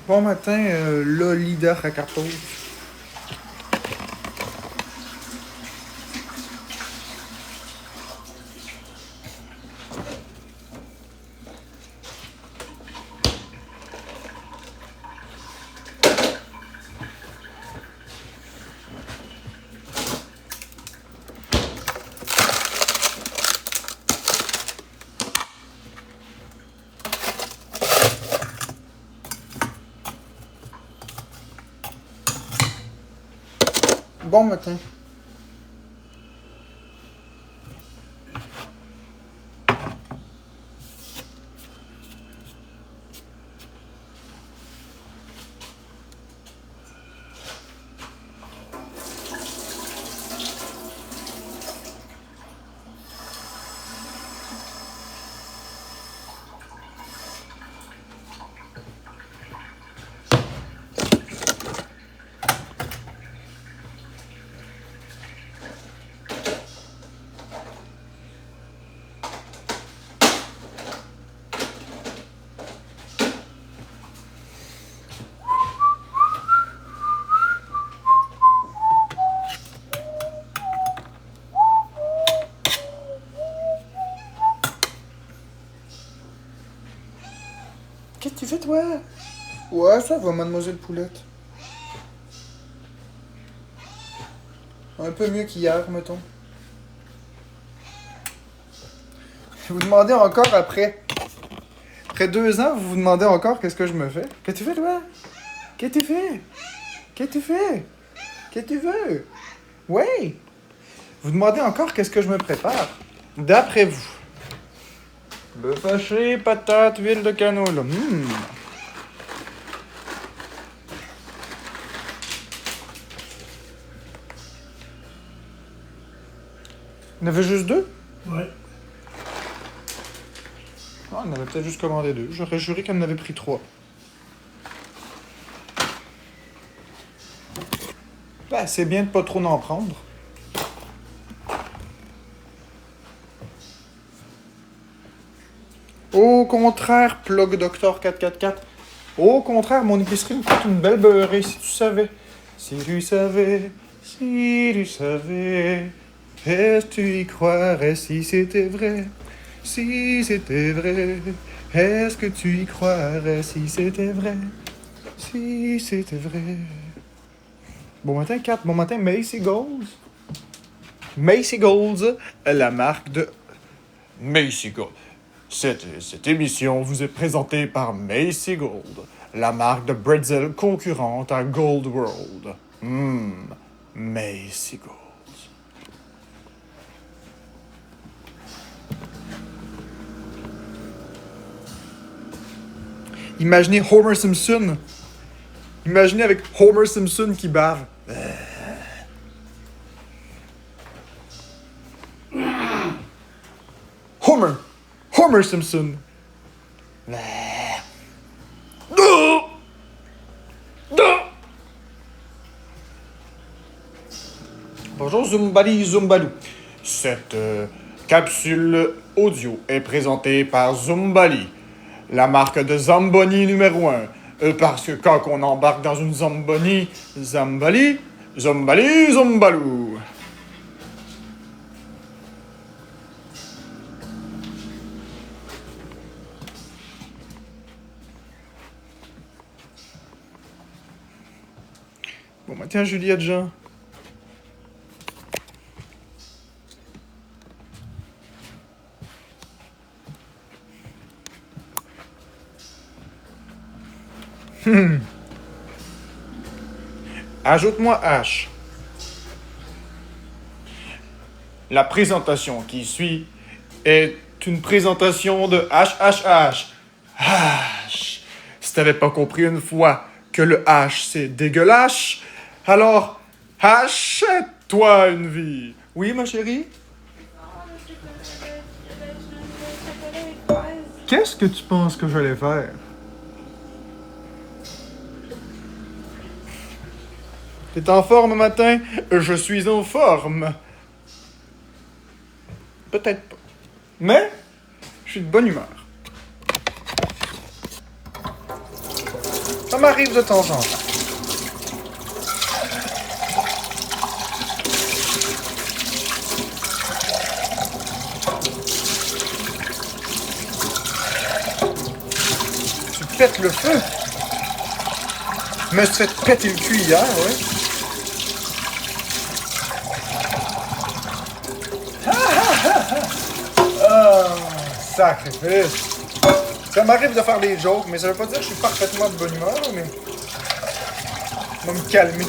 Bon matin, Lolida Racartos. Bon matin. Qu'est-ce que tu fais, toi? Ouais, ça va, mademoiselle Poulette. Un peu mieux qu'hier, mettons. Vous demandez encore après 2 ans, vous vous demandez encore qu'est-ce que je me fais? Qu'est-ce que tu fais, toi? Qu'est-ce que tu fais? Qu'est-ce que tu fais? Qu'est-ce que tu veux? Ouais! Vous demandez encore qu'est-ce que je me prépare? D'après vous. Bœuf haché, patates, huile de canola. Il y en avait juste 2? Ouais. Ah, on avait peut-être juste commandé 2. J'aurais juré qu'elle en avait pris 3. Ben, c'est bien de pas trop en prendre. Au contraire, plug Docteur 444. Au contraire, mon épicerie me coûte une belle beurrée, si tu savais. Si tu savais, si tu savais. Est-ce que tu y croirais si c'était vrai? Si c'était vrai. Est-ce que tu y croirais si c'était vrai? Si c'était vrai. Bon matin, 4. Bon matin, Macy Golds. Macy Golds, la marque de Macy Gold. Cette émission vous est présentée par Macy Gold, la marque de bretzel concurrente à Gold World. Macy Gold. Imaginez Homer Simpson. Imaginez avec Homer Simpson qui bave. Homer Simpson. Bonjour Zumbali Zumbalou. Cette capsule audio est présentée par Zumbali, la marque de Zamboni numéro 1. Parce que quand on embarque dans une Zamboni, Zambali, Zumbali Zumbalou. Bon matin, Juliette Jean. Ajoute-moi H. La présentation qui suit est une présentation de HHH. H. Si t'avais pas compris une fois que le H c'est dégueulasse, alors achète-toi une vie. Oui, ma chérie? Qu'est-ce que tu penses que j'allais faire? T'es en forme matin? Je suis en forme. Peut-être pas. Mais, je suis de bonne humeur. Ça m'arrive de temps en temps. Tu pètes le feu. Je me suis fait péter le cul hier, ouais. Sacrifice. Ça m'arrive de faire des jokes, mais ça veut pas dire que je suis parfaitement de bonne humeur, mais... Je vais me calmer.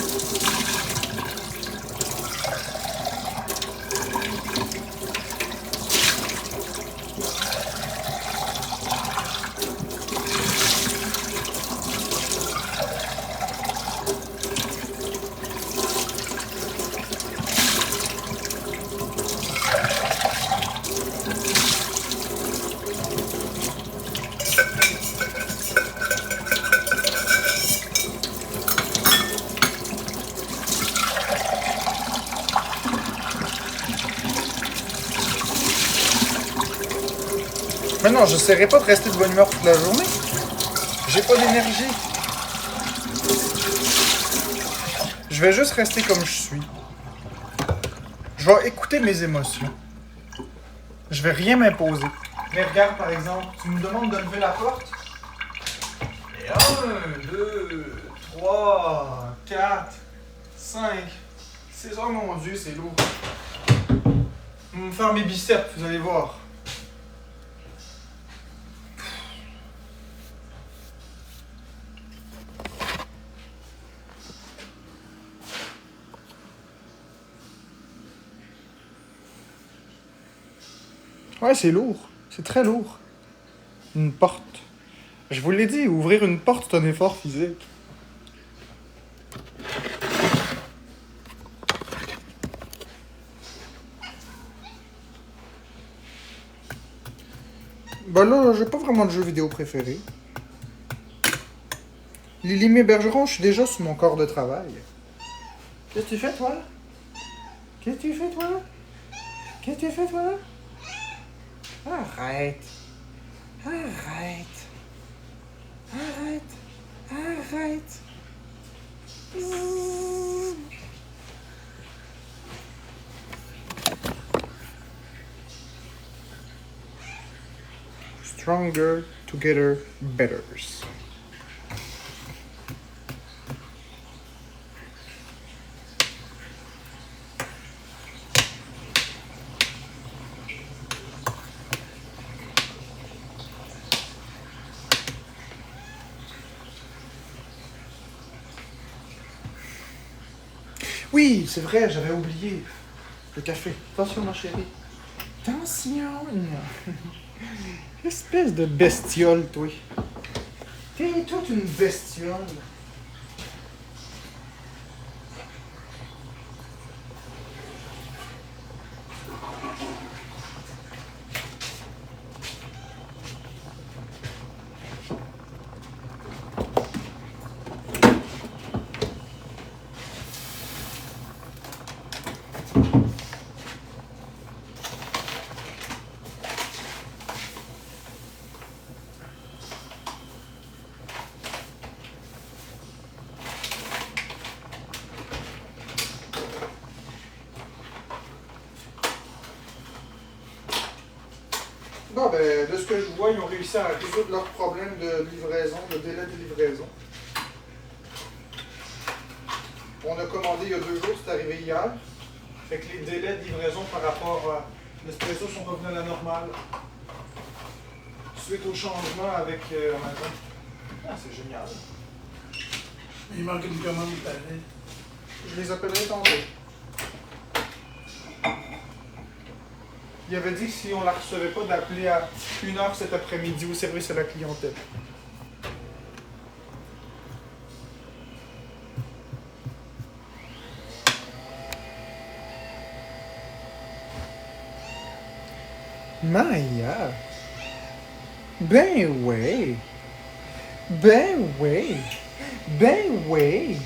Mais non, je n'essaierai pas de rester de bonne humeur toute la journée. J'ai pas d'énergie. Je vais juste rester comme je suis. Je vais écouter mes émotions. Je vais rien m'imposer. Mais regarde, par exemple, tu me demandes de lever la porte. Et 1, 2, 3, 4, 5, 6. Oh mon Dieu, c'est lourd. Je vais me faire mes biceps, vous allez voir. Ouais, c'est lourd. C'est très lourd. Une porte. Je vous l'ai dit, ouvrir une porte, c'est un effort physique. Ben là, j'ai pas vraiment de jeu vidéo préféré. Lily Bergeron, je suis déjà sur mon corps de travail. Qu'est-ce que tu fais, toi? Qu'est-ce que tu fais, toi? Qu'est-ce que tu fais, toi? Arrête. Arrête. Arrête. Arrête. Stronger together better. Oui, c'est vrai, j'avais oublié. Le café. Attention, ma chérie. Attention. Espèce de bestiole, toi. T'es toute une bestiole. Bon, ben, de ce que je vois, ils ont réussi à résoudre leur problème de livraison, de délai de livraison. On a commandé il y a 2 jours, c'est arrivé hier. Fait que les délais de livraison par rapport à l'espresso sont revenus à la normale. Suite au changement avec Amazon. Ah, c'est génial. Il manque une commande pareil. Je les appellerai tantôt. Il avait dit que si on ne la recevait pas, d'appeler à 1h cet après-midi au service à la clientèle. Maya? Ben oui. Ben oui. Ben oui.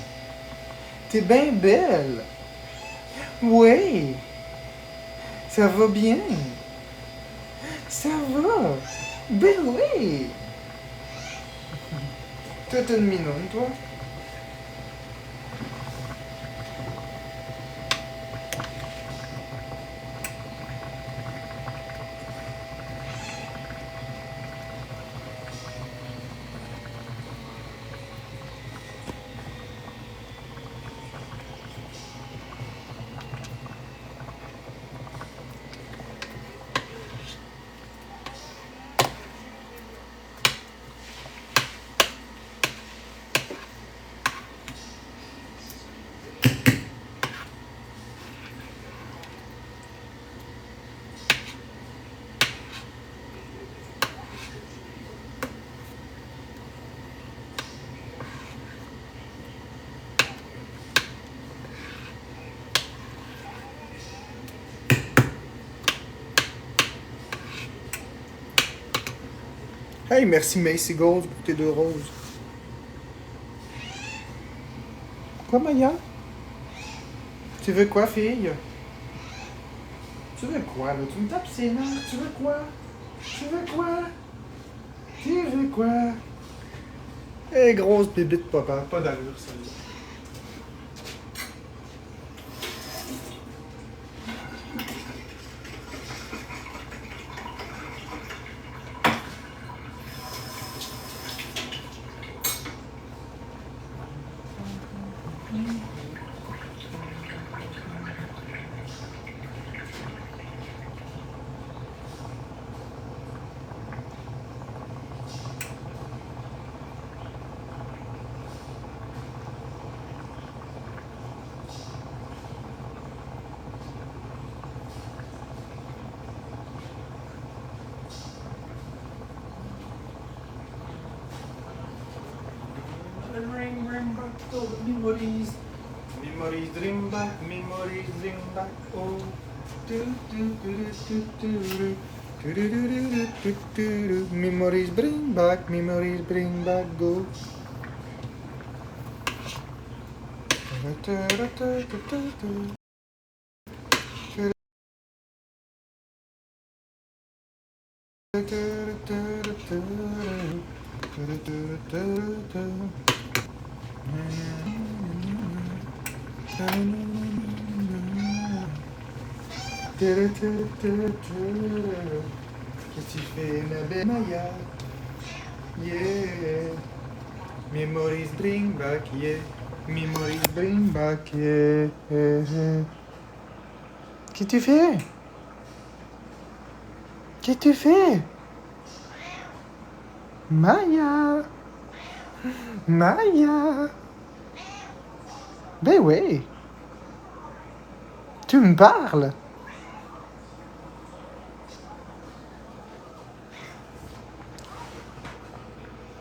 T'es bien belle. Oui. Ça va bien. Ça va. Ben oui. Toute une minoune, toi. Hey, merci Macy Gold pour tes 2 roses. Quoi, Maya? Tu veux quoi, fille? Tu veux quoi, là? Tu me tapes ses nerfs? Tu veux quoi? Tu veux quoi? Tu veux quoi? Hey, grosse bébite, papa. Pas d'allure, celle-là. Bring back all the memories. Memories, dream back, oh. Memories, bring back, go. Qu'est-ce que tu fais, ma belle Maya? Yeah. Memories bring back, yeah. Memories bring back, yeah. Qu'est-ce que tu fais? Qu'est-ce que tu fais? Maya! Maya! Ben oui! Tu me parles?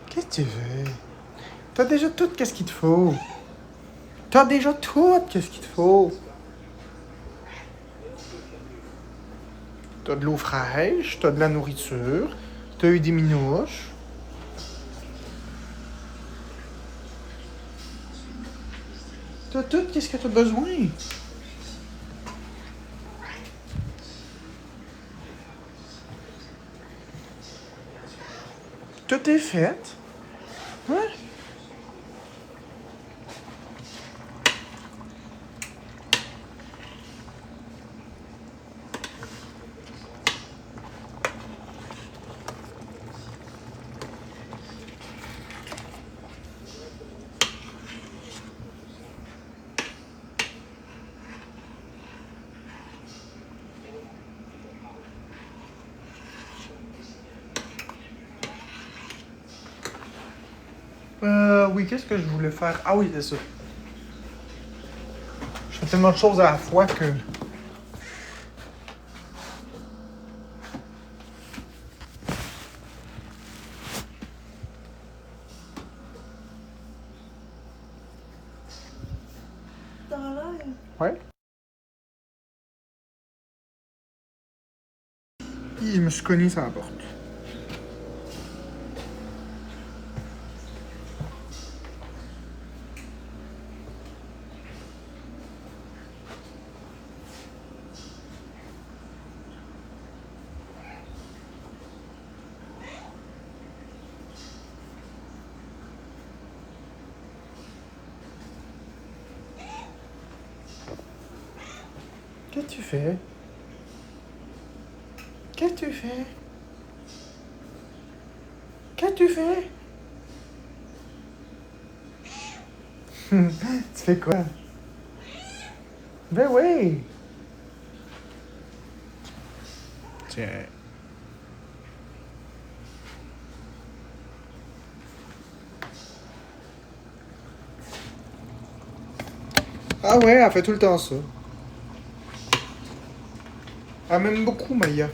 Qu'est-ce que tu veux? T'as déjà tout qu'est-ce qu'il te faut. T'as déjà tout qu'est-ce qu'il te faut. T'as de l'eau fraîche, t'as de la nourriture, t'as eu des minouches. T'as tout qu'est-ce que t'as besoin. Tout est fait. Hein? Oui, qu'est-ce que je voulais faire? Ah oui, c'est ça. Je fais tellement de choses à la fois que... Ouais. Je me suis cogné sur la porte. Qu'est-ce que tu fais? Qu'est-ce que tu fais? Qu'est-ce que tu fais? Tu fais quoi? Ben oui! Tiens. Ah ouais, elle fait tout le temps ça. Elle m'aime beaucoup, Maya.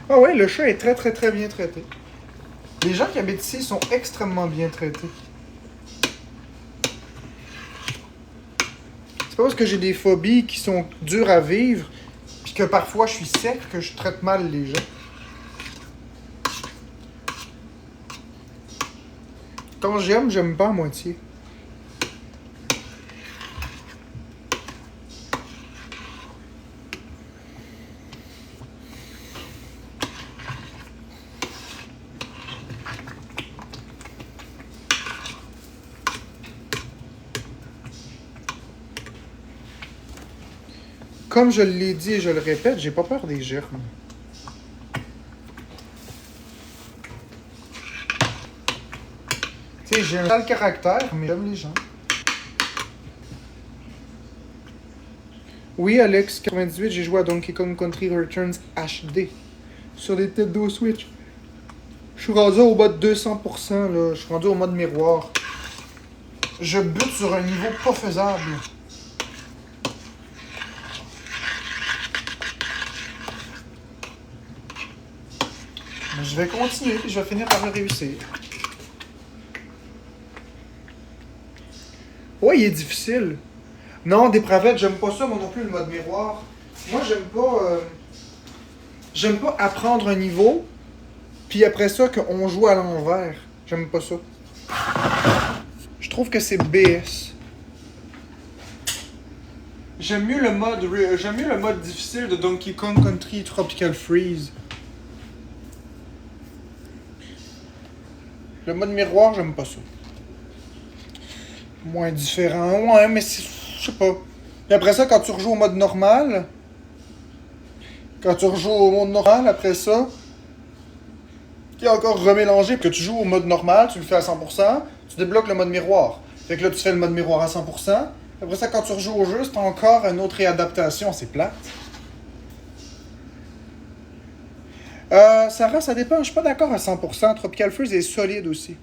Ah ouais, le chat est très très très bien traité. Les gens qui habitent ici sont extrêmement bien traités. C'est pas parce que j'ai des phobies qui sont dures à vivre, puis que parfois je suis sec, que je traite mal les gens. Quand j'aime, j'aime pas à moitié. Comme je l'ai dit et je le répète, j'ai pas peur des germes. Tu sais, j'ai un sale caractère, mais j'aime les gens. Oui, Alex, 98, j'ai joué à Donkey Kong Country Returns HD sur des Nintendo Switch. Je suis rendu au mode 200%, là. Je suis rendu au mode miroir. Je bute sur un niveau pas faisable. Mais je vais continuer, puis je vais finir par le réussir. Ouais, il est difficile. Non, Dépravette, j'aime pas ça, moi non plus, le mode miroir. Moi, j'aime pas apprendre un niveau, puis après ça, qu'on joue à l'envers. J'aime pas ça. Je trouve que c'est BS. J'aime mieux le mode difficile de Donkey Kong Country Tropical Freeze. Le mode miroir, j'aime pas ça. Moins différent, ouais, mais c'est... Je sais pas. Et après ça, quand tu rejoues au mode normal... après ça... Qui est encore remélangé, puis que tu joues au mode normal, tu le fais à 100%, tu débloques le mode miroir. Fait que là, tu fais le mode miroir à 100%. Après ça, quand tu rejoues au jeu, c'est encore une autre réadaptation. C'est plate. Sarah, ça dépend. Je suis pas d'accord à 100%. Tropical Freeze est solide aussi.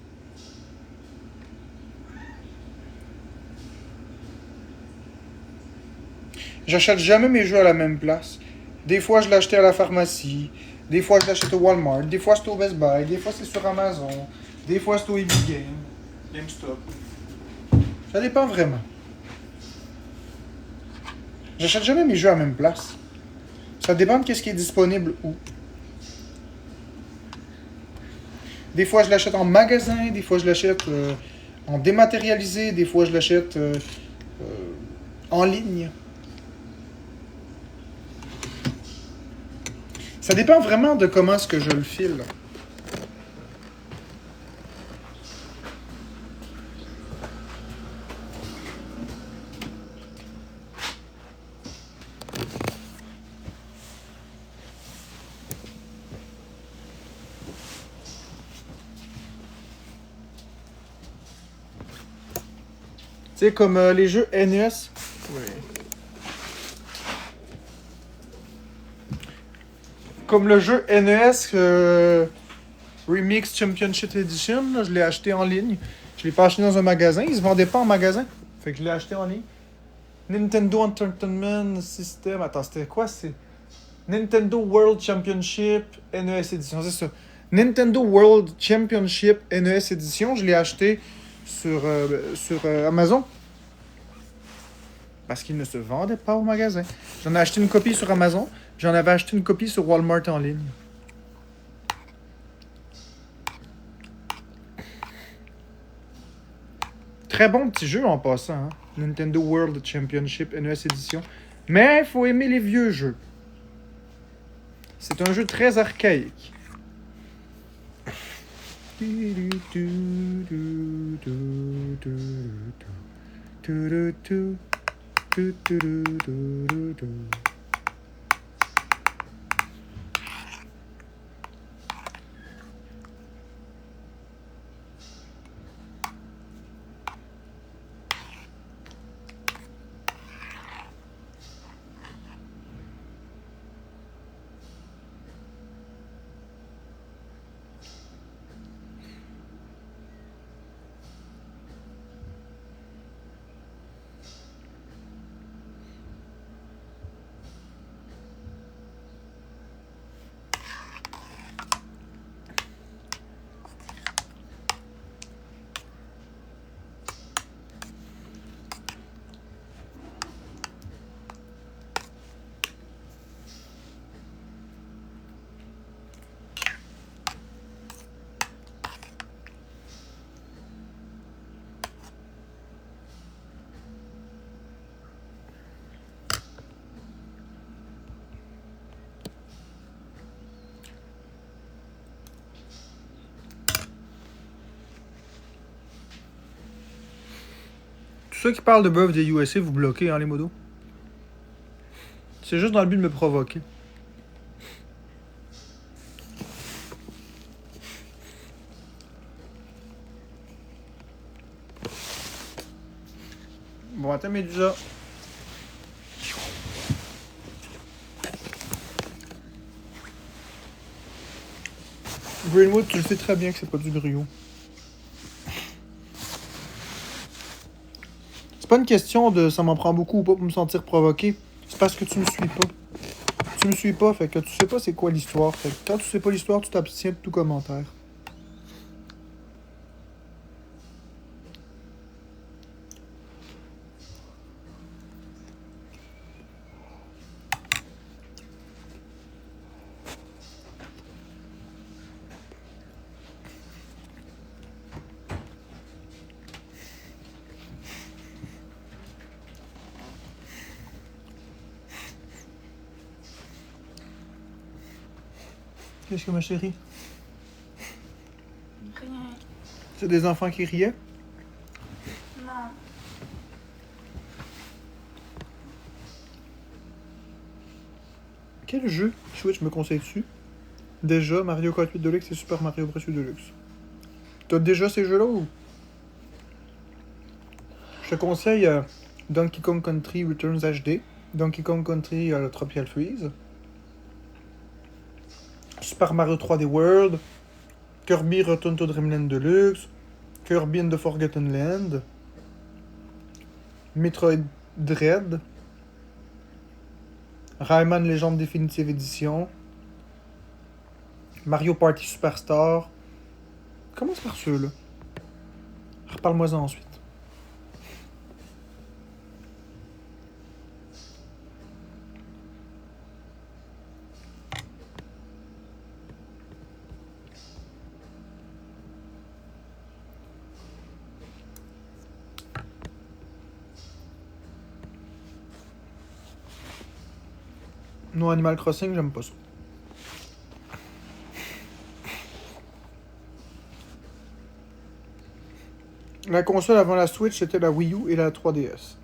J'achète jamais mes jeux à la même place. Des fois, je l'achetais à la pharmacie. Des fois, je l'achète au Walmart. Des fois, c'est au Best Buy. Des fois, c'est sur Amazon. Des fois, c'est au EB Game. GameStop. Ça dépend vraiment. J'achète jamais mes jeux à la même place. Ça dépend de ce qui est disponible où. Des fois, je l'achète en magasin. Des fois, je l'achète en dématérialisé. Des fois, je l'achète en ligne. Ça dépend vraiment de comment est-ce que je le file. Tu sais, comme les jeux NES. Oui. Comme le jeu NES Remix Championship Edition, là, je l'ai acheté en ligne. Je l'ai pas acheté dans un magasin. Il se vendait pas en magasin. Fait que je l'ai acheté en ligne. Nintendo Entertainment System. Attends, c'était quoi? C'est Nintendo World Championship NES Edition. C'est ça. Nintendo World Championship NES Edition. Je l'ai acheté sur Amazon. Parce qu'il ne se vendait pas au magasin. J'en ai acheté une copie sur Amazon. J'en avais acheté une copie sur Walmart en ligne. Très bon petit jeu en passant. Hein? Nintendo World Championship NES Edition. Mais il faut aimer les vieux jeux. C'est un jeu très archaïque. Tu-tu-tu, tu-tu-tu-tu-tu-tu. Tous ceux qui parlent de bœuf des USA, vous bloquez, hein, les modos. C'est juste dans le but de me provoquer. Bon, attends, Médusa. Greenwood, tu le sais très bien que c'est pas du brio. C'est pas une question de ça m'en prend beaucoup ou pas pour me sentir provoqué. C'est parce que tu me suis pas. Tu me suis pas, fait que tu sais pas c'est quoi l'histoire. Fait que quand tu sais pas l'histoire, tu t'abstiens de tout commentaire. Qu'est-ce que ma chérie? Rien. C'est des enfants qui riaient? Non. Quel jeu Switch me conseille dessus? Déjà Mario Kart 8 Deluxe et Super Mario Bros. Deluxe. T'as déjà ces jeux-là ou? Je te conseille Donkey Kong Country Returns HD, Donkey Kong Country Tropical Freeze, Super Mario 3D World, Kirby Return to Dreamland Deluxe, Kirby and the Forgotten Land, Metroid Dread, Rayman Legend Definitive Edition, Mario Party Superstar. Commence par ceux-là. Reparle-moi-en ensuite. Non, Animal Crossing, j'aime pas ça. La console avant la Switch, c'était la Wii U et la 3DS.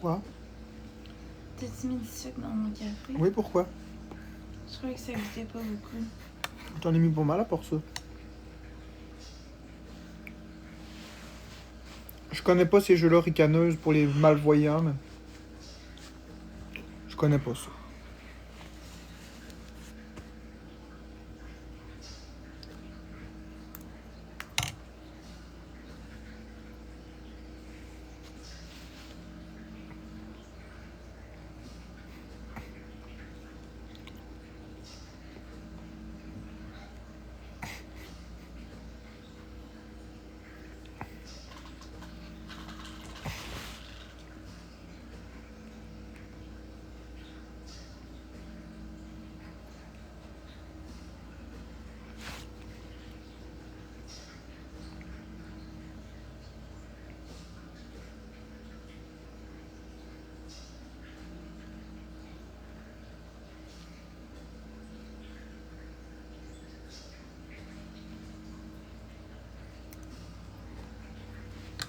Pourquoi? T'as-tu mis du sucre dans mon café? Oui, pourquoi? Je croyais que ça goûtait pas beaucoup. J'en ai mis pas mal pour ça. Je connais pas ces jeux-là ricaneuses pour les malvoyants, mais... Je connais pas ça.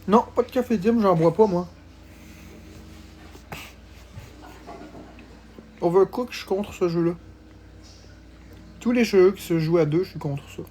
Non, pas de café dim, j'en bois pas, moi. Overcooked, je suis contre ce jeu-là. Tous les jeux qui se jouent à deux, je suis contre ça.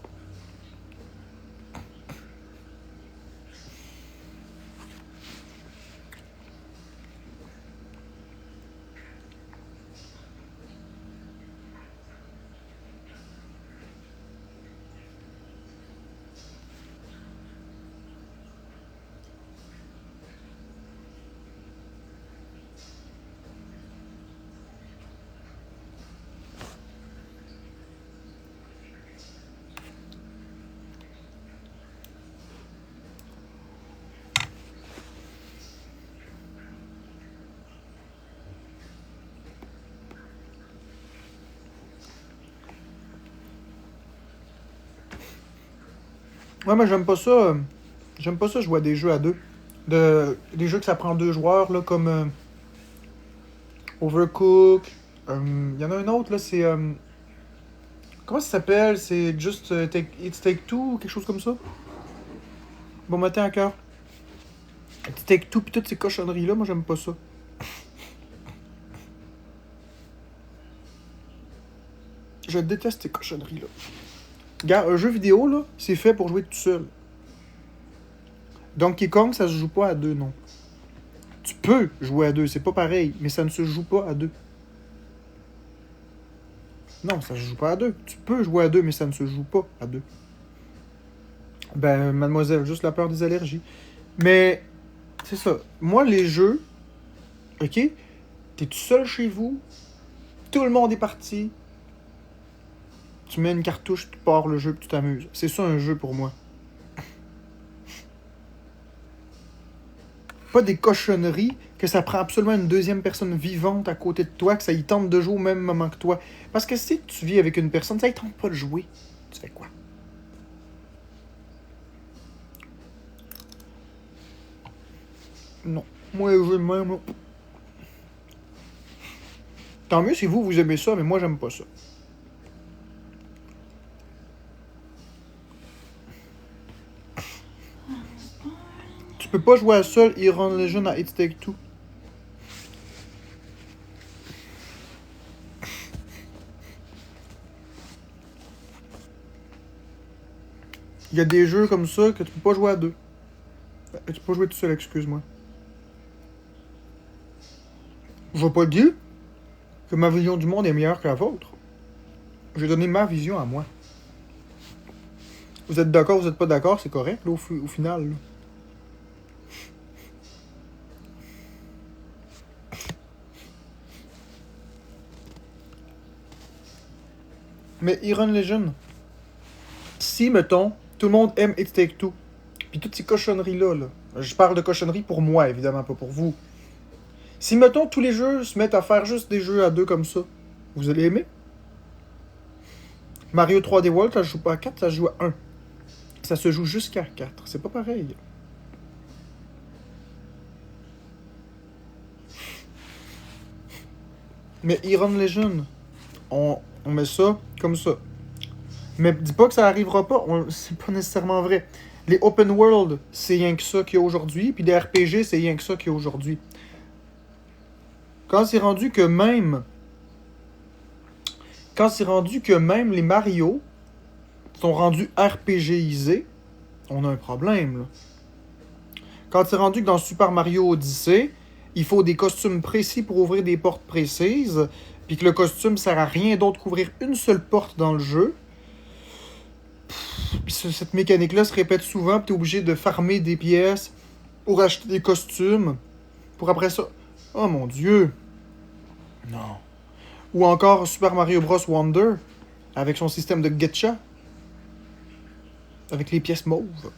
Ouais, mais j'aime pas ça. J'aime pas ça jouer à des jeux à deux. Des jeux que ça prend deux joueurs, là, comme Overcooked. Il y en a un autre, là, c'est... comment ça s'appelle? C'est juste It's Take Two ou quelque chose comme ça? Bon matin à cœur. It's Take Two pis toutes ces cochonneries-là, moi j'aime pas ça. Je déteste ces cochonneries-là. Regarde, un jeu vidéo, là, c'est fait pour jouer tout seul. Donkey Kong, ça se joue pas à deux, non. Tu peux jouer à deux, c'est pas pareil, mais ça ne se joue pas à deux. Non, ça se joue pas à deux. Tu peux jouer à deux, mais ça ne se joue pas à deux. Ben, mademoiselle, juste la peur des allergies. Mais, c'est ça. Moi, les jeux, ok, t'es tout seul chez vous, tout le monde est parti, tu mets une cartouche, tu pars le jeu, puis tu t'amuses. C'est ça un jeu pour moi. Pas des cochonneries, que ça prend absolument une deuxième personne vivante à côté de toi, que ça y tente de jouer au même moment que toi. Parce que si tu vis avec une personne, ça y tente pas de jouer. Tu fais quoi? Non. Moi, je veux même, là. Tant mieux si vous aimez ça, mais moi, j'aime pas ça. Tu peux pas jouer à seul et rendre les jeunes à It's Take Two. Il y a des jeux comme ça que tu peux pas jouer à deux. Tu peux pas jouer tout seul, excuse-moi. Je vais pas dire que ma vision du monde est meilleure que la vôtre. J'ai donné ma vision à moi. Vous êtes d'accord, vous êtes pas d'accord, c'est correct, là, au final. Là. Mais Iron Legend, si, mettons, tout le monde aime It Take Two, puis toutes ces cochonneries-là, là, je parle de cochonneries pour moi, évidemment, pas pour vous. Si, mettons, tous les jeux se mettent à faire juste des jeux à deux comme ça, vous allez aimer? Mario 3D World, ça se joue pas à 4, ça se joue à 1. Ça se joue jusqu'à 4, c'est pas pareil. Mais Iron Legend, on met ça comme ça. Mais dis pas que ça arrivera pas, c'est pas nécessairement vrai. Les open world, c'est rien que ça qu'il y a aujourd'hui, puis les RPG, c'est rien que ça qu'il y a aujourd'hui. Quand c'est rendu que même... Quand c'est rendu que même les Mario sont rendus RPGisés, on a un problème, là. Quand c'est rendu que dans Super Mario Odyssey, il faut des costumes précis pour ouvrir des portes précises, puis que le costume sert à rien d'autre qu'ouvrir une seule porte dans le jeu, puis cette mécanique-là se répète souvent, puis t'es obligé de farmer des pièces pour acheter des costumes, pour après ça... Oh mon Dieu! Non. Ou encore Super Mario Bros. Wonder, avec son système de gacha, avec les pièces mauves.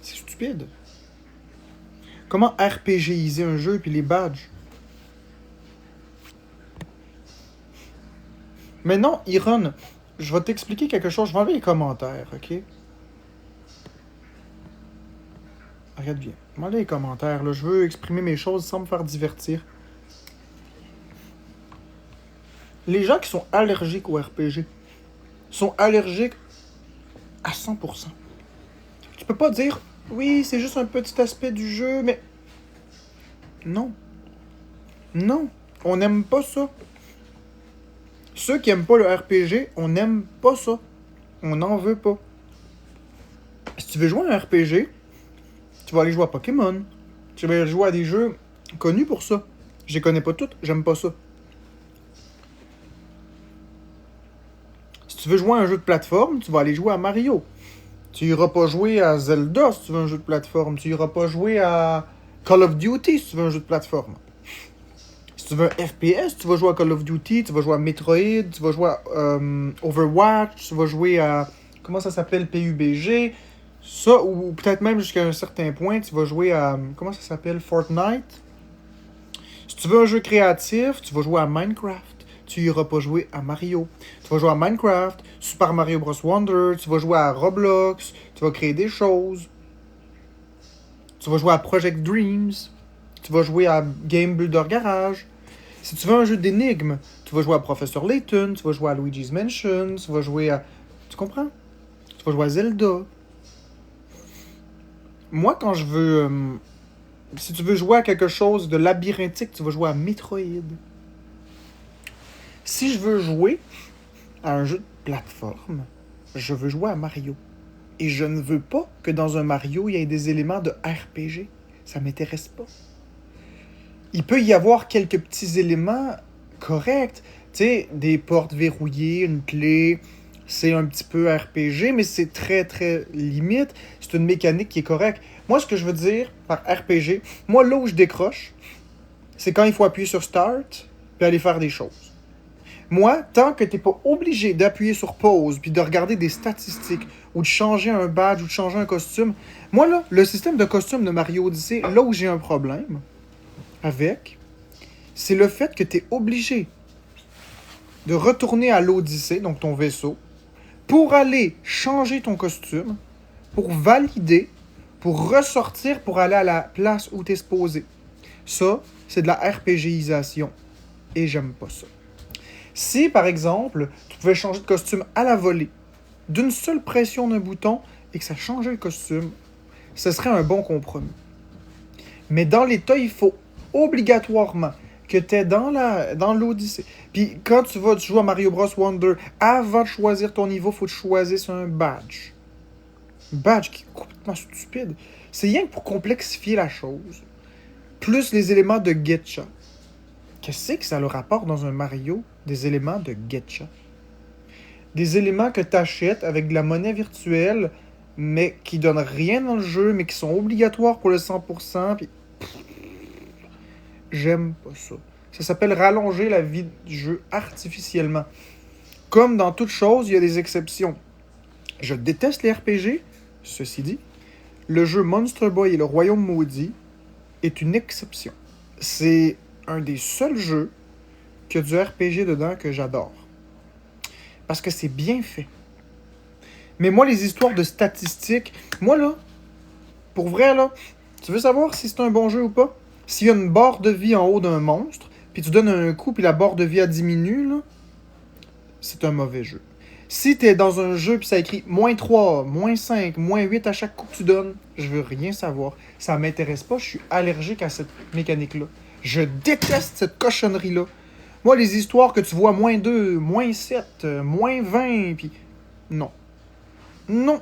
C'est stupide. Comment RPGiser un jeu puis les badges? Mais non, Iron, je vais t'expliquer quelque chose. Je vais enlever les commentaires, ok? Regarde bien. Je vais enlever les commentaires, là. Je veux exprimer mes choses sans me faire divertir. Les gens qui sont allergiques au RPG sont allergiques à 100%. Tu peux pas dire, oui, c'est juste un petit aspect du jeu, mais... Non. Non. On n'aime pas ça. Ceux qui aiment pas le RPG, on n'aime pas ça. On n'en veut pas. Si tu veux jouer à un RPG, tu vas aller jouer à Pokémon. Tu vas aller jouer à des jeux connus pour ça. Je les connais pas toutes, j'aime pas ça. Si tu veux jouer à un jeu de plateforme, tu vas aller jouer à Mario. Tu iras pas jouer à Zelda si tu veux un jeu de plateforme. Tu iras pas jouer à Call of Duty si tu veux un jeu de plateforme. Si tu veux un FPS, tu vas jouer à Call of Duty, tu vas jouer à Metroid, tu vas jouer à Overwatch, tu vas jouer à... Comment ça s'appelle? PUBG. Ça, ou peut-être même jusqu'à un certain point, tu vas jouer à... Comment ça s'appelle? Fortnite. Si tu veux un jeu créatif, tu vas jouer à Minecraft. Tu iras pas jouer à Mario. Tu vas jouer à Minecraft, Super Mario Bros. Wonder, tu vas jouer à Roblox, tu vas créer des choses. Tu vas jouer à Project Dreams. Tu vas jouer à Game Builder Garage. Si tu veux un jeu d'énigmes, tu vas jouer à Professor Layton, tu vas jouer à Luigi's Mansion, tu vas jouer à... Tu comprends? Tu vas jouer à Zelda. Moi, quand je veux... si tu veux jouer à quelque chose de labyrinthique, tu vas jouer à Metroid. Si je veux jouer à un jeu de plateforme, je veux jouer à Mario. Et je ne veux pas que dans un Mario, il y ait des éléments de RPG. Ça m'intéresse pas. Il peut y avoir quelques petits éléments corrects. Tu sais, des portes verrouillées, une clé. C'est un petit peu RPG, mais c'est très, très limite. C'est une mécanique qui est correcte. Moi, ce que je veux dire par RPG, moi, là où je décroche, c'est quand il faut appuyer sur Start puis aller faire des choses. Moi, tant que t'es pas obligé d'appuyer sur pause puis de regarder des statistiques ou de changer un badge ou de changer un costume, moi là, le système de costume de Mario Odyssey, là où j'ai un problème avec, c'est le fait que t'es obligé de retourner à l'Odyssée, donc ton vaisseau, pour aller changer ton costume, pour valider, pour ressortir, pour aller à la place où t'es supposé. Ça, c'est de la RPGisation. Et j'aime pas ça. Si, par exemple, tu pouvais changer de costume à la volée, d'une seule pression d'un bouton, et que ça changeait le costume, ce serait un bon compromis. Mais dans l'état, il faut obligatoirement que tu es dans l'Odyssée. Puis quand tu vas jouer à Mario Bros. Wonder, avant de choisir ton niveau, il faut que tu choisisses un badge. Un badge qui est complètement stupide. C'est rien que pour complexifier la chose. Plus les éléments de gacha. Qu'est-ce que ça le rapporte dans un Mario, des éléments de gacha? Des éléments que tu achètes avec de la monnaie virtuelle, mais qui donnent rien dans le jeu, mais qui sont obligatoires pour le 100%. Puis... J'aime pas ça. Ça s'appelle rallonger la vie du jeu artificiellement. Comme dans toute chose, il y a des exceptions. Je déteste les RPG, ceci dit. Le jeu Monster Boy et le Royaume Maudit est une exception. C'est un des seuls jeux qui a du RPG dedans que j'adore. Parce que c'est bien fait. Mais moi, les histoires de statistiques... Moi, là, pour vrai, là, tu veux savoir si c'est un bon jeu ou pas? S'il y a une barre de vie en haut d'un monstre, puis tu donnes un coup, puis la barre de vie a diminue, là, c'est un mauvais jeu. Si t'es dans un jeu, puis ça écrit -3, -5, -8 à chaque coup que tu donnes, je veux rien savoir. Ça m'intéresse pas, je suis allergique à cette mécanique-là. Je déteste cette cochonnerie-là. Moi, les histoires que tu vois -2, -7, -20, puis... Non. Non.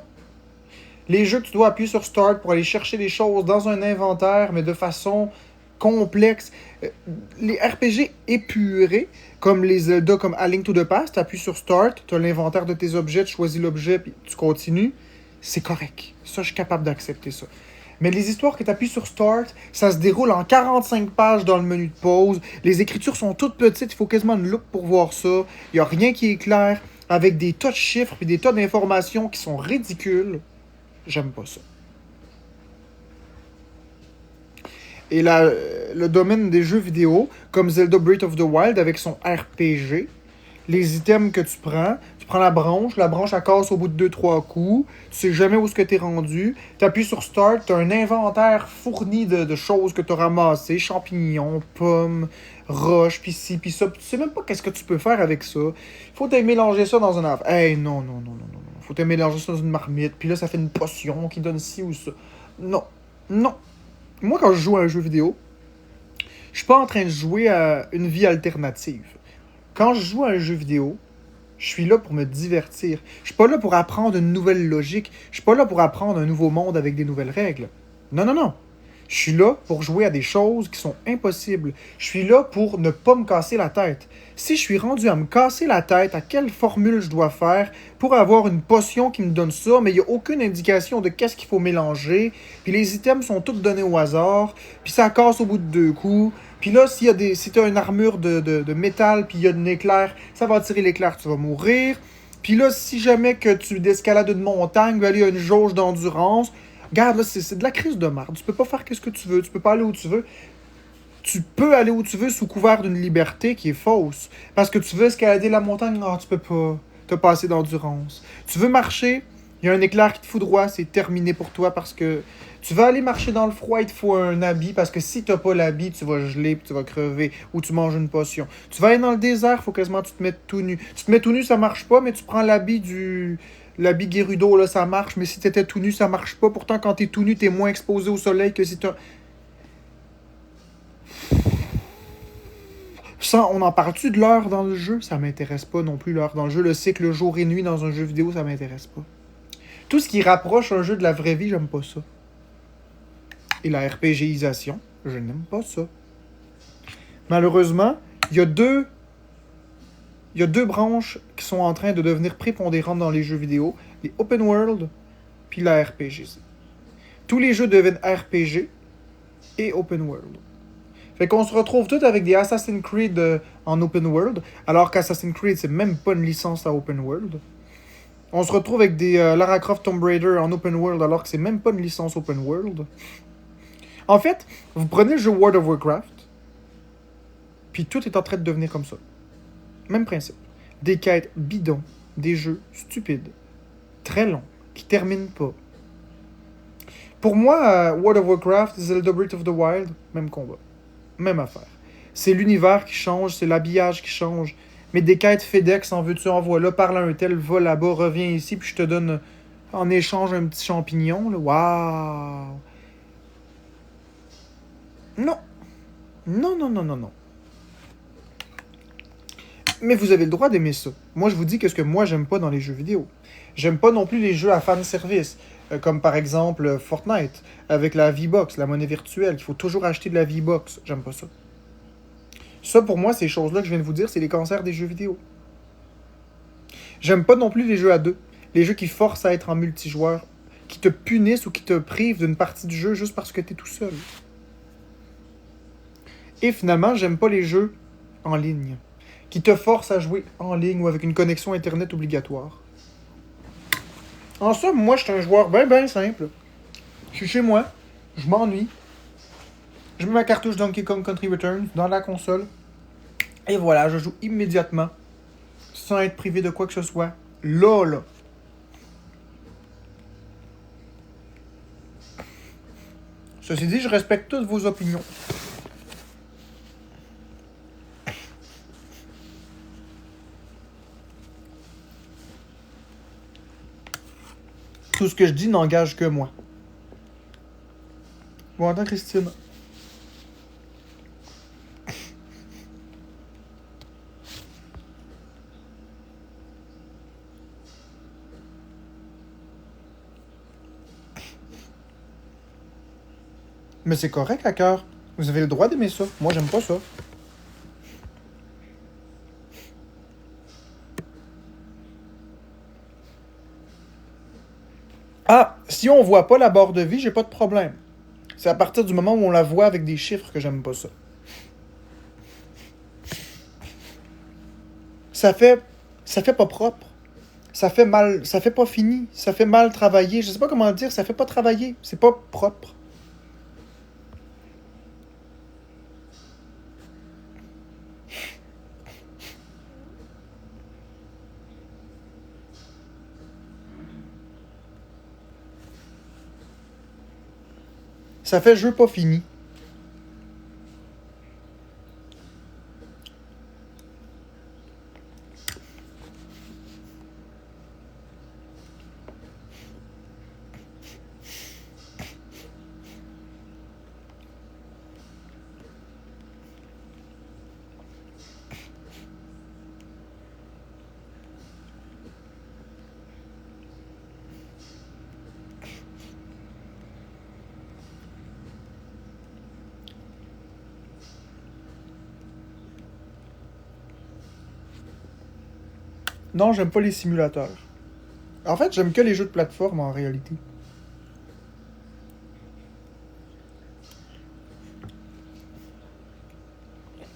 Les jeux que tu dois appuyer sur Start pour aller chercher des choses dans un inventaire, mais de façon complexe. Les RPG épurés, comme les Zelda, comme A Link to the Past, tu appuies sur Start, tu as l'inventaire de tes objets, tu choisis l'objet, puis tu continues. C'est correct. Ça, je suis capable d'accepter ça. Mais les histoires que tu appuies sur Start, ça se déroule en 45 pages dans le menu de pause. Les écritures sont toutes petites, il faut quasiment une loupe pour voir ça. Il n'y a rien qui est clair, avec des tas de chiffres et des tas d'informations qui sont ridicules. J'aime pas ça. Et le domaine des jeux vidéo, comme Zelda Breath of the Wild avec son RPG, les items que tu prends la branche elle casse au bout de 2-3 coups, tu sais jamais où est-ce que t'es rendu, t'appuies sur Start, t'as un inventaire fourni de choses que t'as ramassées, champignons, pommes, roches, pis ci, pis ça, pis tu sais même pas qu'est-ce que tu peux faire avec ça. Faut t'aimer mélanger ça dans un affaire. Hey, non. Faut t'aimer mélanger ça dans une marmite, puis là ça fait une potion qui donne ci ou ça. Non. Moi quand je joue à un jeu vidéo, je suis pas en train de jouer à une vie alternative. Quand je joue à un jeu vidéo, je suis là pour me divertir. Je suis pas là pour apprendre une nouvelle logique. Je suis pas là pour apprendre un nouveau monde avec des nouvelles règles. Non. Je suis là pour jouer à des choses qui sont impossibles. Je suis là pour ne pas me casser la tête. Si je suis rendu à me casser la tête à quelle formule je dois faire pour avoir une potion qui me donne ça, mais il n'y a aucune indication de qu'est-ce qu'il faut mélanger, puis les items sont tous donnés au hasard, puis ça casse au bout de 2 coups, puis là, si t'as une armure de métal, puis il y a un éclair, ça va attirer l'éclair, tu vas mourir. Puis là, si jamais que tu d'escalade une montagne, il y a une jauge d'endurance. Regarde, là, c'est de la crise de merde. Tu peux pas faire ce que tu veux, tu peux pas aller où tu veux. Tu peux aller où tu veux sous couvert d'une liberté qui est fausse. Parce que tu veux escalader la montagne, non, tu peux pas. T'as pas assez d'endurance. Tu veux marcher, il y a un éclair qui te foudroie, c'est terminé pour toi parce que tu vas aller marcher dans le froid, il te faut un habit parce que si t'as pas l'habit, tu vas geler puis tu vas crever ou tu manges une potion. Tu vas aller dans le désert, faut quasiment que tu te mettes tout nu. Tu te mets tout nu, ça marche pas, mais tu prends l'habit Gerudo, là, ça marche, mais si t'étais tout nu, ça marche pas. Pourtant, quand t'es tout nu, t'es moins exposé au soleil que si t'as... Ça, on en parle-tu de l'heure dans le jeu? Ça m'intéresse pas non plus, l'heure dans le jeu. Le cycle jour et nuit dans un jeu vidéo, ça m'intéresse pas. Tout ce qui rapproche un jeu de la vraie vie, j'aime pas ça. Et la RPGisation, je n'aime pas ça. Malheureusement, il y a deux branches qui sont en train de devenir prépondérantes dans les jeux vidéo. Les open world, puis la RPG. Tous les jeux deviennent RPG et open world. Fait qu'on se retrouve tous avec des Assassin's Creed en open world, alors qu'Assassin's Creed, c'est même pas une licence à open world. On se retrouve avec des Lara Croft Tomb Raider en open world, alors que c'est même pas une licence open world. En fait, vous prenez le jeu World of Warcraft, puis tout est en train de devenir comme ça. Même principe. Des quêtes bidons, des jeux stupides, très longs, qui terminent pas. Pour moi, World of Warcraft, Zelda Breath of the Wild, même combat. Même affaire. C'est l'univers qui change, c'est l'habillage qui change. Mais des quêtes FedEx, en veux-tu, en voilà, parle à un tel, va là-bas, reviens ici, puis je te donne en échange un petit champignon. Là. Waouh! Non. Mais vous avez le droit d'aimer ça. Moi, je vous dis qu'est-ce que moi, j'aime pas dans les jeux vidéo. J'aime pas non plus les jeux à fanservice. Comme par exemple Fortnite, avec la V-Box, la monnaie virtuelle, qu'il faut toujours acheter de la V-Box. J'aime pas ça. Ça, pour moi, ces choses-là que je viens de vous dire, c'est les cancers des jeux vidéo. J'aime pas non plus les jeux à deux. Les jeux qui forcent à être en multijoueur, qui te punissent ou qui te privent d'une partie du jeu juste parce que t'es tout seul. Et finalement, j'aime pas les jeux en ligne, qui te forcent à jouer en ligne ou avec une connexion Internet obligatoire. En somme, moi, je suis un joueur ben simple. Je suis chez moi, je m'ennuie. Je mets ma cartouche Donkey Kong Country Returns dans la console. Et voilà, je joue immédiatement. Sans être privé de quoi que ce soit. Là. Ceci dit, je respecte toutes vos opinions. Tout ce que je dis n'engage que moi. Bon, attends, Christine. Mais c'est correct, à cœur. Vous avez le droit d'aimer ça. Moi, j'aime pas ça. Ah, si on voit pas la barre de vie, j'ai pas de problème. C'est à partir du moment où on la voit avec des chiffres que j'aime pas ça. Ça fait pas propre. Ça fait mal, ça fait pas fini, ça fait mal travailler. Je sais pas comment le dire, ça fait pas travailler. C'est pas propre. Ça fait jeu pas fini. Non, j'aime pas les simulateurs. En fait, j'aime que les jeux de plateforme en réalité.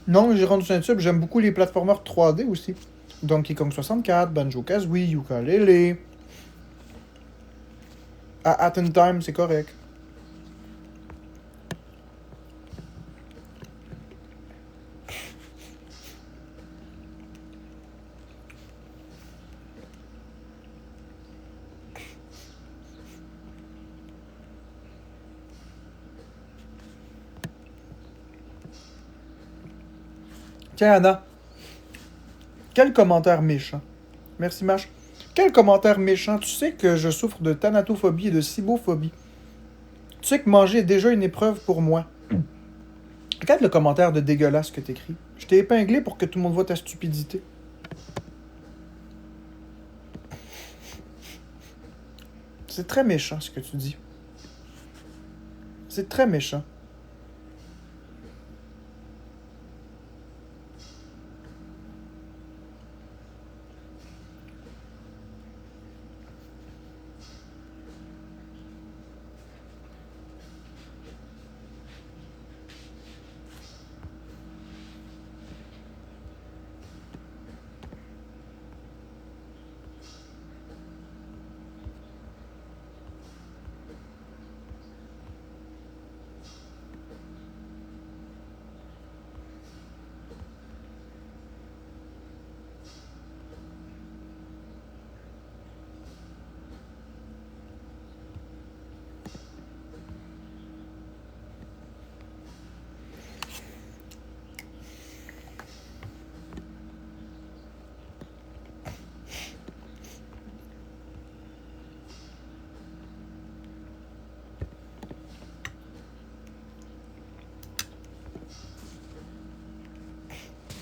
Non, j'ai rendu sur YouTube, j'aime beaucoup les plateformeurs 3D aussi. Donkey Kong 64, Banjo-Kazooie, Yooka-Laylee. À Hat in Time, c'est correct. Tiens, Anna. Quel commentaire méchant. Merci, Mash. Quel commentaire méchant. Tu sais que je souffre de thanatophobie et de cibophobie. Tu sais que manger est déjà une épreuve pour moi. Regarde le commentaire de dégueulasse que t'écris. Je t'ai épinglé pour que tout le monde voit ta stupidité. C'est très méchant ce que tu dis. C'est très méchant.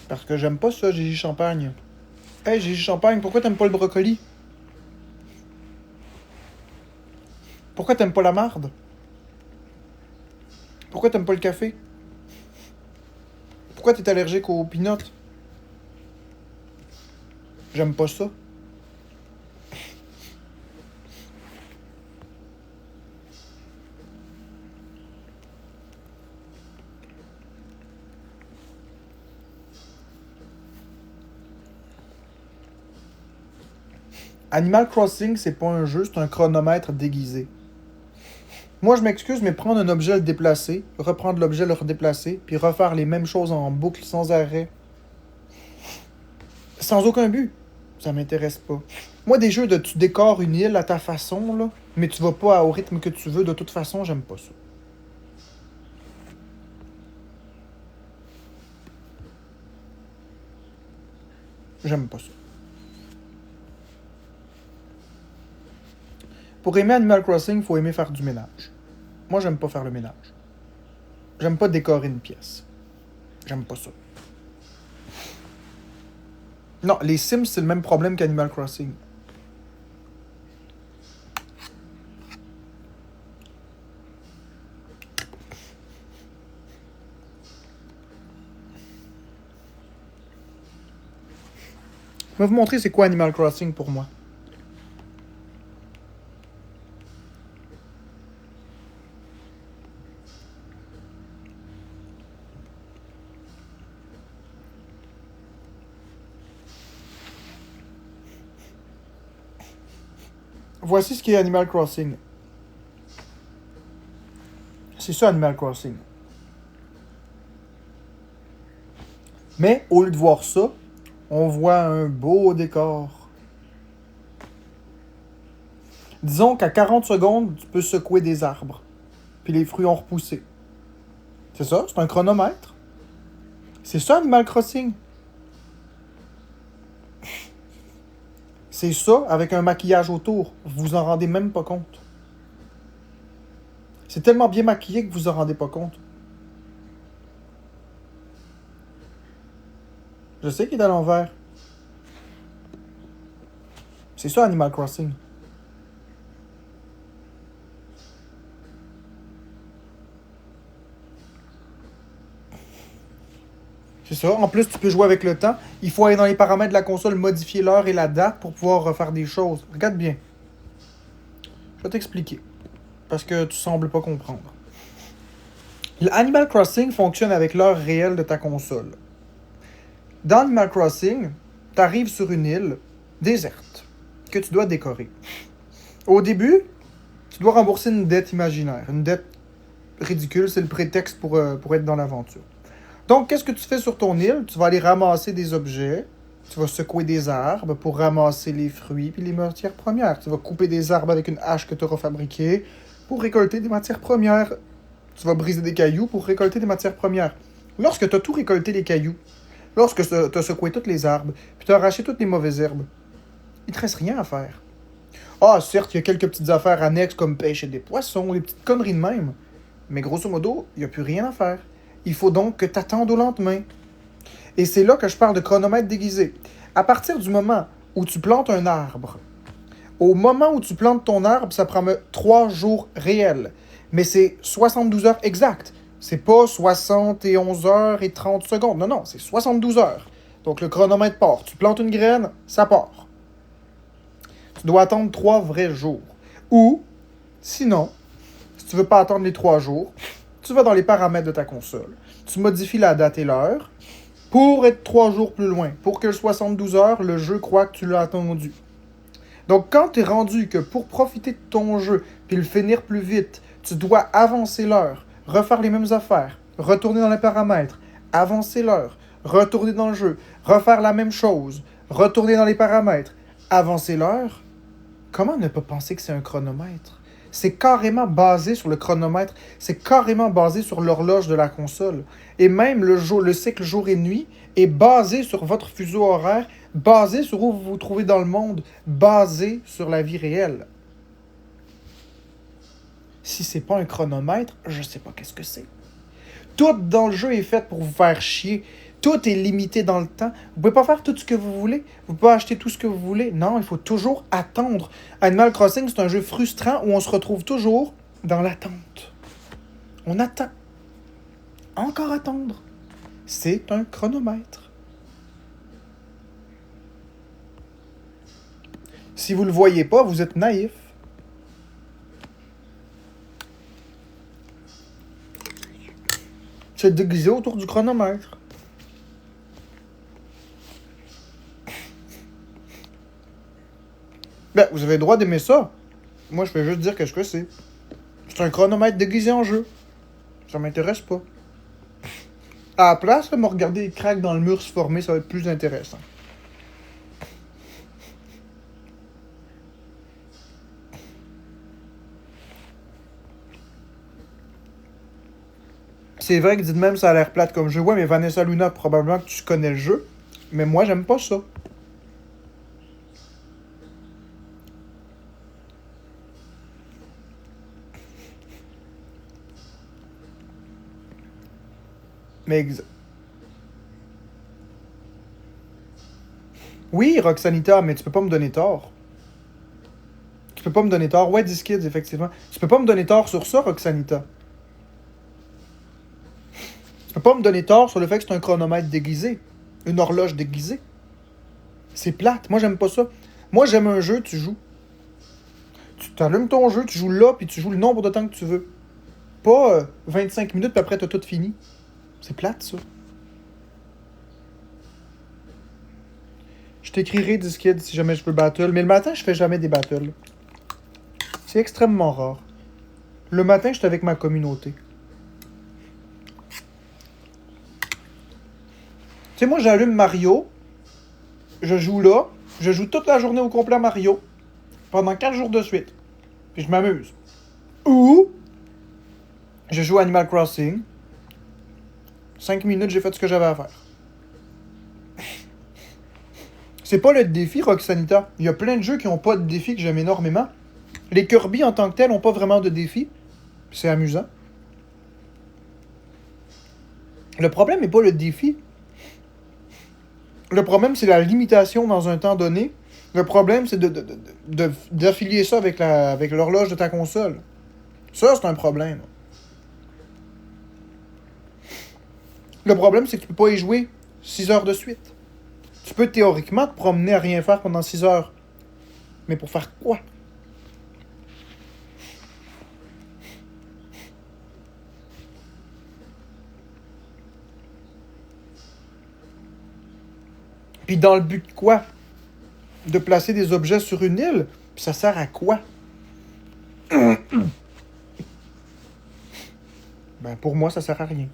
Parce que j'aime pas ça, Gigi Champagne. Hey, Gigi Champagne, pourquoi t'aimes pas le brocoli? Pourquoi t'aimes pas la marde? Pourquoi t'aimes pas le café? Pourquoi t'es allergique aux peanuts? J'aime pas ça. Animal Crossing, c'est pas un jeu, c'est un chronomètre déguisé. Moi, je m'excuse, mais prendre un objet, le déplacer, reprendre l'objet, le redéplacer, puis refaire les mêmes choses en boucle sans arrêt, sans aucun but, ça m'intéresse pas. Moi, des jeux de tu décores une île à ta façon, là, mais tu vas pas au rythme que tu veux, de toute façon, j'aime pas ça. J'aime pas ça. Pour aimer Animal Crossing, il faut aimer faire du ménage. Moi, j'aime pas faire le ménage. J'aime pas décorer une pièce. J'aime pas ça. Non, les Sims, c'est le même problème qu'Animal Crossing. Je vais vous montrer c'est quoi Animal Crossing pour moi. Voici ce qui est Animal Crossing. C'est ça Animal Crossing. Mais au lieu de voir ça, on voit un beau décor. Disons qu'à 40 secondes, tu peux secouer des arbres. Puis les fruits ont repoussé. C'est ça, c'est un chronomètre. C'est ça Animal Crossing. C'est ça avec un maquillage autour. Vous vous en rendez même pas compte. C'est tellement bien maquillé que vous vous en rendez pas compte. Je sais qu'il est à l'envers. C'est ça Animal Crossing. C'est ça. En plus, tu peux jouer avec le temps. Il faut aller dans les paramètres de la console, modifier l'heure et la date pour pouvoir refaire des choses. Regarde bien. Je vais t'expliquer. Parce que tu sembles pas comprendre. L'Animal Crossing fonctionne avec l'heure réelle de ta console. Dans Animal Crossing, tu arrives sur une île déserte que tu dois décorer. Au début, tu dois rembourser une dette imaginaire. Une dette ridicule, c'est le prétexte pour être dans l'aventure. Donc, qu'est-ce que tu fais sur ton île? Tu vas aller ramasser des objets, tu vas secouer des arbres pour ramasser les fruits puis les matières premières. Tu vas couper des arbres avec une hache que tu auras fabriquée pour récolter des matières premières. Tu vas briser des cailloux pour récolter des matières premières. Lorsque tu as tout récolté les cailloux, lorsque tu as secoué tous les arbres, puis tu as arraché toutes les mauvaises herbes, il te reste rien à faire. Ah, certes, il y a quelques petites affaires annexes comme pêcher des poissons, des petites conneries de même. Mais grosso modo, il n'y a plus rien à faire. Il faut donc que tu attendes au lendemain. Et c'est là que je parle de chronomètre déguisé. À partir du moment où tu plantes un arbre, au moment où tu plantes ton arbre, ça prend 3 jours réels. Mais c'est 72 heures exactes. C'est pas 71 heures et 30 secondes. Non, non, c'est 72 heures. Donc le chronomètre part. Tu plantes une graine, ça part. Tu dois attendre 3 vrais jours. Ou, sinon, si tu veux pas attendre les 3 jours, tu vas dans les paramètres de ta console. Tu modifies la date et l'heure pour être 3 jours plus loin. Pour que le 72 heures, le jeu croit que tu l'as attendu. Donc, quand tu es rendu que pour profiter de ton jeu puis le finir plus vite, tu dois avancer l'heure, refaire les mêmes affaires, retourner dans les paramètres, avancer l'heure, retourner dans le jeu, refaire la même chose, retourner dans les paramètres, avancer l'heure, comment ne pas penser que c'est un chronomètre? C'est carrément basé sur le chronomètre, c'est carrément basé sur l'horloge de la console. Et même le cycle jour et nuit est basé sur votre fuseau horaire, basé sur où vous vous trouvez dans le monde, basé sur la vie réelle. Si c'est pas un chronomètre, je sais pas qu'est-ce que c'est. Tout dans le jeu est fait pour vous faire chier. Tout est limité dans le temps. Vous pouvez pas faire tout ce que vous voulez. Vous pouvez pas acheter tout ce que vous voulez. Non, il faut toujours attendre. Animal Crossing, c'est un jeu frustrant où on se retrouve toujours dans l'attente. On attend. Encore attendre. C'est un chronomètre. Si vous le voyez pas, vous êtes naïf. C'est déguisé autour du chronomètre. Ben, vous avez le droit d'aimer ça. Moi, je vais juste dire qu'est-ce que c'est. C'est un chronomètre déguisé en jeu. Ça m'intéresse pas. À la place, là, me regarder les craques dans le mur se former, ça va être plus intéressant. C'est vrai que dites même ça a l'air plate comme jeu. Ouais, mais Vanessa Luna, probablement que tu connais le jeu. Mais moi, j'aime pas ça. Mais oui, Roxanita, mais tu peux pas me donner tort. Tu peux pas me donner tort. Ouais, Diskids, effectivement. Tu peux pas me donner tort sur ça, Roxanita. Tu peux pas me donner tort sur le fait que c'est un chronomètre déguisé. Une horloge déguisée. C'est plate. Moi, j'aime pas ça. Moi, j'aime un jeu, tu joues. Tu t'allumes ton jeu, tu joues là, puis tu joues le nombre de temps que tu veux. Pas 25 minutes, puis après, t'as tout fini. C'est plate, ça. Je t'écrirai Discord si jamais je peux battle, mais le matin, je fais jamais des battles. C'est extrêmement rare. Le matin, je suis avec ma communauté. Tu sais, moi, j'allume Mario, je joue là, je joue toute la journée au complet à Mario, pendant 4 jours de suite. Puis je m'amuse. Ou, je joue à Animal Crossing, 5 minutes, j'ai fait ce que j'avais à faire. C'est pas le défi, Roxanita. Il y a plein de jeux qui ont pas de défi que j'aime énormément. Les Kirby en tant que tels ont pas vraiment de défi. C'est amusant. Le problème n'est pas le défi. Le problème, c'est la limitation dans un temps donné. Le problème, c'est d'affilier ça avec l'horloge de ta console. Ça, c'est un problème. Le problème, c'est que tu peux pas y jouer 6 heures de suite. Tu peux théoriquement te promener à rien faire pendant 6 heures. Mais pour faire quoi? Puis dans le but de quoi? De placer des objets sur une île? Puis ça sert à quoi? Ben pour moi, ça sert à rien.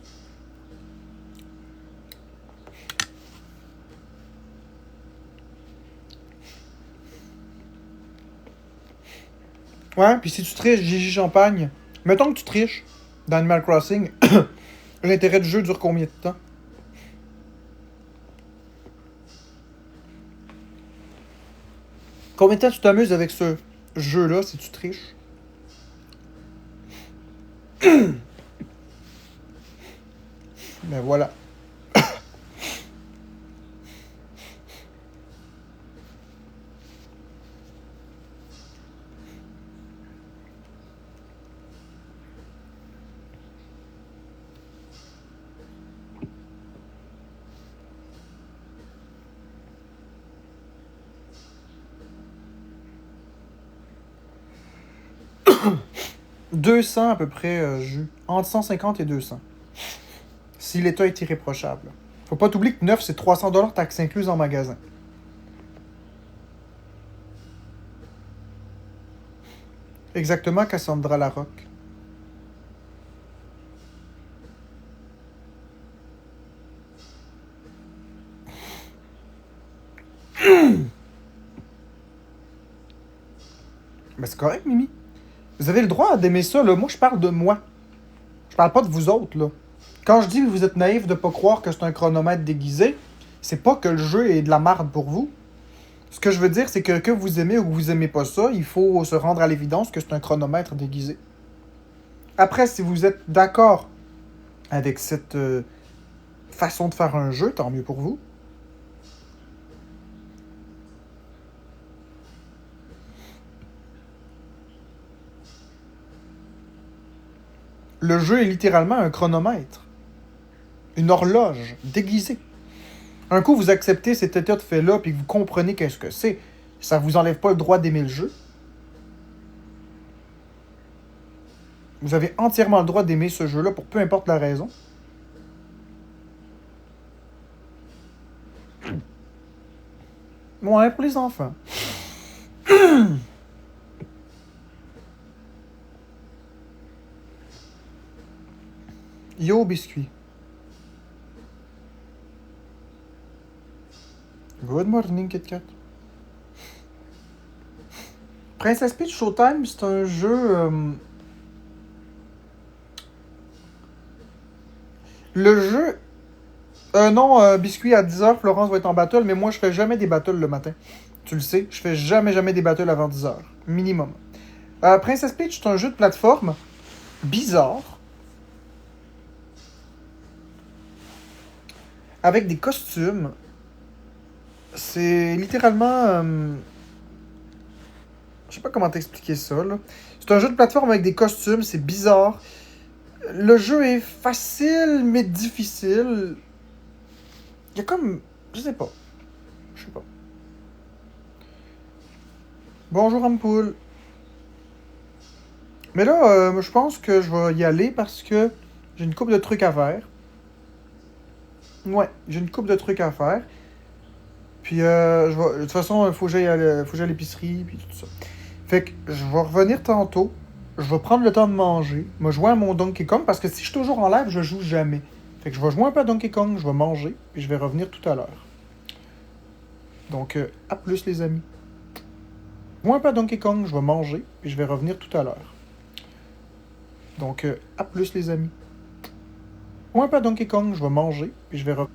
Ouais, puis si tu triches, Gigi Champagne, mettons que tu triches dans Animal Crossing, l'intérêt du jeu dure combien de temps? Combien de temps tu t'amuses avec ce jeu-là si tu triches? Ben voilà. « 200 à peu près, jus. Entre 150 et 200. Si l'état est irréprochable. Faut pas t'oublier que 9, c'est 300$ taxes incluses en magasin. Exactement, Cassandra Larocque. Ben c'est correct, Mimi. Vous avez le droit d'aimer ça, là. Moi, je parle de moi. Je parle pas de vous autres, là. Quand je dis que vous êtes naïf de pas croire que c'est un chronomètre déguisé, c'est pas que le jeu est de la merde pour vous. Ce que je veux dire, c'est que vous aimez ou que vous aimez pas ça, il faut se rendre à l'évidence que c'est un chronomètre déguisé. Après, si vous êtes d'accord avec cette façon de faire un jeu, tant mieux pour vous. Le jeu est littéralement un chronomètre. Une horloge déguisée. Un coup, vous acceptez cet état de fait-là, puis que vous comprenez qu'est-ce que c'est. Ça vous enlève pas le droit d'aimer le jeu. Vous avez entièrement le droit d'aimer ce jeu-là pour peu importe la raison. Ouais, pour les enfants. Yo, biscuit. Good morning, Kit Kat. Princess Peach Showtime, c'est un jeu... Le jeu... non, Biscuit, à 10h, Florence va être en battle, mais moi, je fais jamais des battles le matin. Tu le sais, je fais jamais des battles avant 10h. Minimum. Princess Peach, c'est un jeu de plateforme bizarre. Avec des costumes. C'est littéralement... je sais pas comment t'expliquer ça, là. C'est un jeu de plateforme avec des costumes, c'est bizarre. Le jeu est facile, mais difficile. Il y a comme... Je sais pas. Bonjour, Ampoule. Mais là, je pense que je vais y aller parce que j'ai une couple de trucs à faire. Ouais, j'ai une couple de trucs à faire. Puis, de toute façon, il faut que faut que j'aille à l'épicerie, puis tout ça. Fait que je vais revenir tantôt. Je vais prendre le temps de manger, me jouer à mon Donkey Kong, parce que si je suis toujours en live, je joue jamais. Fait que je vais jouer un peu à Donkey Kong, je vais manger, puis je vais revenir tout à l'heure. Donc, à plus les amis. Jouer un peu à Donkey Kong, je vais manger, puis je vais revenir tout à l'heure. Donc, à plus les amis. Jouer un peu à Donkey Kong, je vais manger, puis je vais revenir.